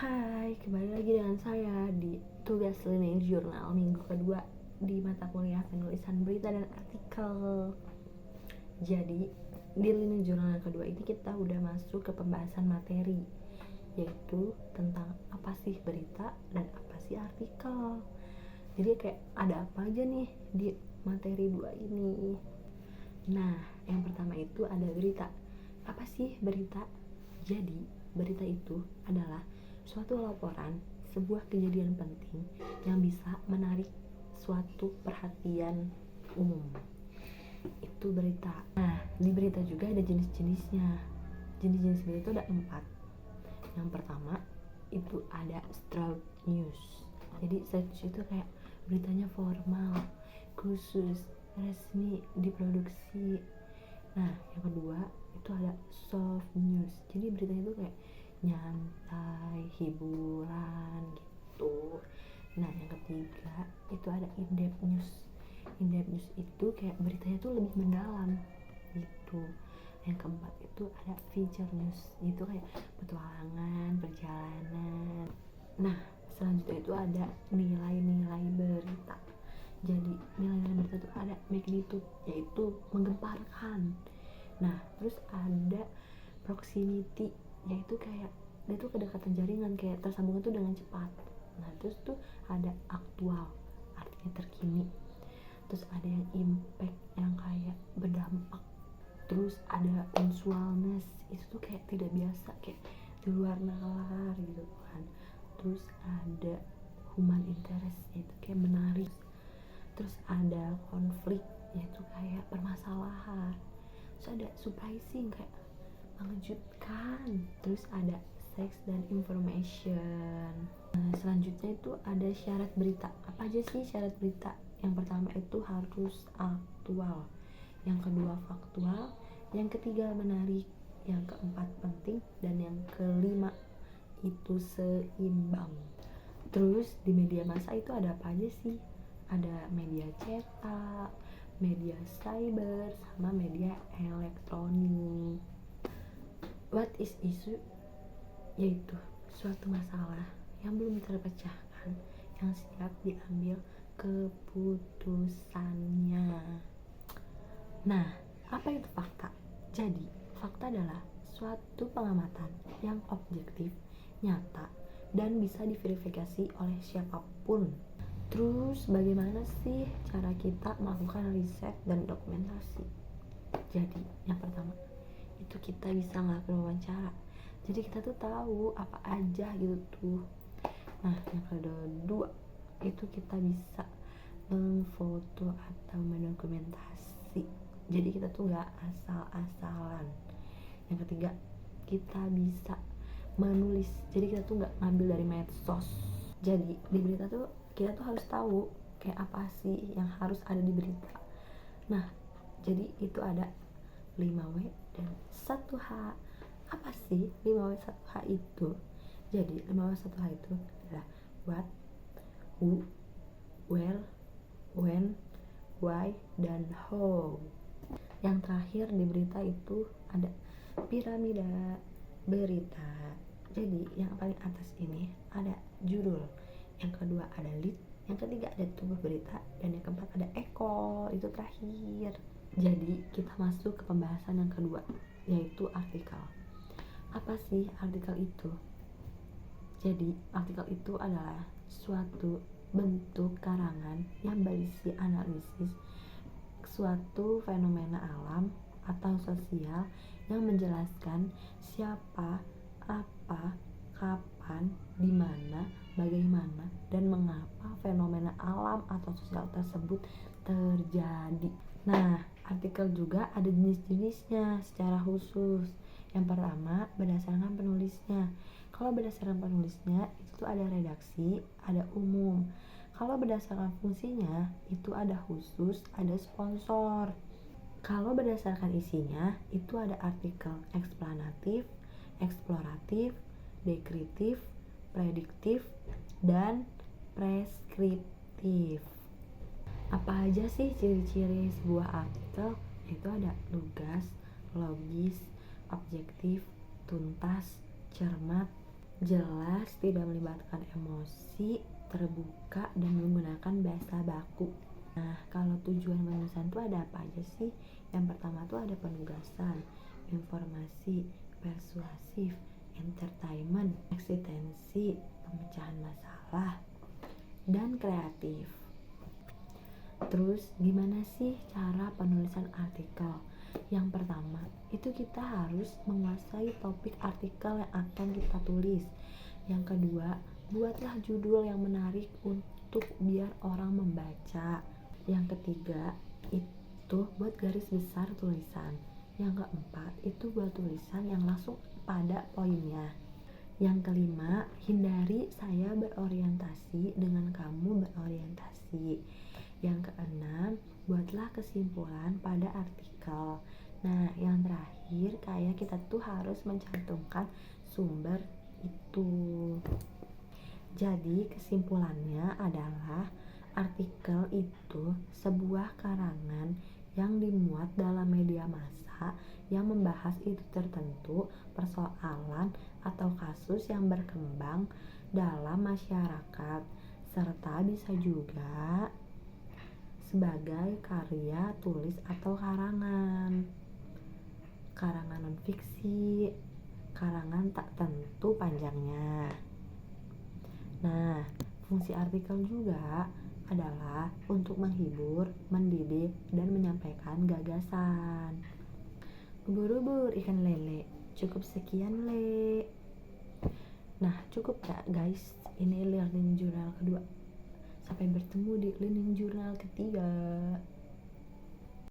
Hai, kembali lagi dengan saya di tugas linear jurnal minggu kedua di mata kuliah penulisan berita dan artikel. Jadi, di linear jurnal yang kedua ini kita udah masuk ke pembahasan materi, yaitu tentang apa sih berita dan apa sih artikel. Jadi kayak ada apa aja nih di materi 2 ini. Nah, yang pertama itu ada berita. Apa sih berita? Jadi, berita itu adalah suatu laporan sebuah kejadian penting yang bisa menarik suatu perhatian umum. Itu berita. Nah, di berita juga ada jenis-jenisnya. Jenis-jenis berita itu ada 4. Yang pertama itu ada straight news. Jadi straight news itu kayak beritanya formal, khusus, resmi, diproduksi. Nah, yang kedua itu ada soft news. Jadi beritanya itu kayak nyantai, hiburan gitu. Nah, yang ketiga itu ada in-depth news. In-depth news itu kayak beritanya tuh lebih mendalam gitu. Yang keempat itu ada feature news. Itu kayak petualangan, perjalanan. Nah, selanjutnya itu ada nilai-nilai berita. Jadi nilai-nilai berita itu ada magnitude, yaitu menggemparkan. Nah, terus ada proximity, yaitu kayak dia tuh kedekatan jaringan, kayak tersambungnya tuh dengan cepat. Nah, terus tuh ada aktual, artinya terkini. Terus ada yang impact, yang kayak berdampak. Terus ada unusualness, itu tuh kayak tidak biasa, kayak di luar nalar gitu kan. Terus ada human interest, yaitu kayak menarik. Terus ada konflik, yaitu kayak permasalahan. Terus ada surprising, kayak mengejutkan. Terus ada sex dan information. Nah, selanjutnya itu ada syarat berita. Apa aja sih syarat berita? Yang pertama itu harus aktual, yang kedua faktual, yang ketiga menarik, yang keempat penting, dan yang kelima itu seimbang. Terus di media massa itu ada apa aja sih? Ada media cetak, media cyber, sama media elektronik. What is issue? Yaitu suatu masalah yang belum terpecahkan, yang siap diambil keputusannya. Nah, apa itu fakta? Jadi, fakta adalah suatu pengamatan yang objektif, nyata, dan bisa diverifikasi oleh siapapun. Terus bagaimana sih cara kita melakukan riset dan dokumentasi? Jadi yang pertama itu kita bisa ngelakuin wawancara. Jadi kita tuh tahu apa aja gitu tuh. Nah, yang kedua itu kita bisa memfoto atau mendokumentasi. Jadi kita tuh gak asal-asalan. Yang ketiga kita bisa menulis. Jadi kita tuh gak ngambil dari medsos. Jadi di berita tuh kita tuh harus tahu kayak apa sih yang harus ada di berita. Nah, jadi itu ada 5W dan 1H. Apa sih 5W 1H itu? Jadi 5W 1H itu adalah what, who, where, when, why, dan how. Yang terakhir di berita itu ada piramida berita. Jadi yang paling atas ini ada judul, yang kedua ada lead, yang ketiga ada tubuh berita, dan yang keempat ada ekor, itu terakhir. Jadi kita masuk ke pembahasan yang kedua, yaitu artikel. Apa sih artikel itu? Jadi artikel itu adalah suatu bentuk karangan yang berisi analisis suatu fenomena alam atau sosial yang menjelaskan siapa, apa, kapan, di mana, bagaimana, dan mengapa fenomena alam atau sosial tersebut terjadi. Nah, artikel juga ada jenis-jenisnya secara khusus. Yang pertama, berdasarkan penulisnya. Kalau berdasarkan penulisnya, itu tuh ada redaksi, ada umum. Kalau berdasarkan fungsinya, itu ada khusus, ada sponsor. Kalau berdasarkan isinya, itu ada artikel eksplanatif, eksploratif, deskriptif, prediktif, dan preskriptif. Apa aja sih ciri-ciri sebuah artikel? Itu ada lugas, logis, objektif, tuntas, cermat, jelas, tidak melibatkan emosi, terbuka, dan menggunakan bahasa baku. Nah, kalau tujuan penulisan itu ada apa aja sih? Yang pertama tuh ada penugasan, informasi, persuasif, entertainment, eksistensi, pemecahan masalah, dan kreatif. Terus gimana sih cara penulisan artikel? Yang pertama, itu kita harus menguasai topik artikel yang akan kita tulis. Yang kedua, buatlah judul yang menarik untuk biar orang membaca. Yang ketiga, itu buat garis besar tulisan. Yang keempat, itu buat tulisan yang langsung pada poinnya. Yang kelima, hindari saya berorientasi dengan kamu berorientasi. Yang keenam, buatlah kesimpulan pada artikel. Nah, yang terakhir, kayak kita tuh harus mencantumkan sumber itu. Jadi, kesimpulannya adalah artikel itu sebuah karangan yang dimuat dalam media massa yang membahas isu tertentu, persoalan atau kasus yang berkembang dalam masyarakat, serta bisa juga sebagai karya tulis atau karangan non-fiksi, karangan tak tentu panjangnya. Nah, fungsi artikel juga adalah untuk menghibur, mendidik, dan menyampaikan gagasan. Ubur-ubur ikan lele, cukup sekian le. Nah, cukup ya guys, ini learning journal kedua. Sampai bertemu di learning journal ketiga.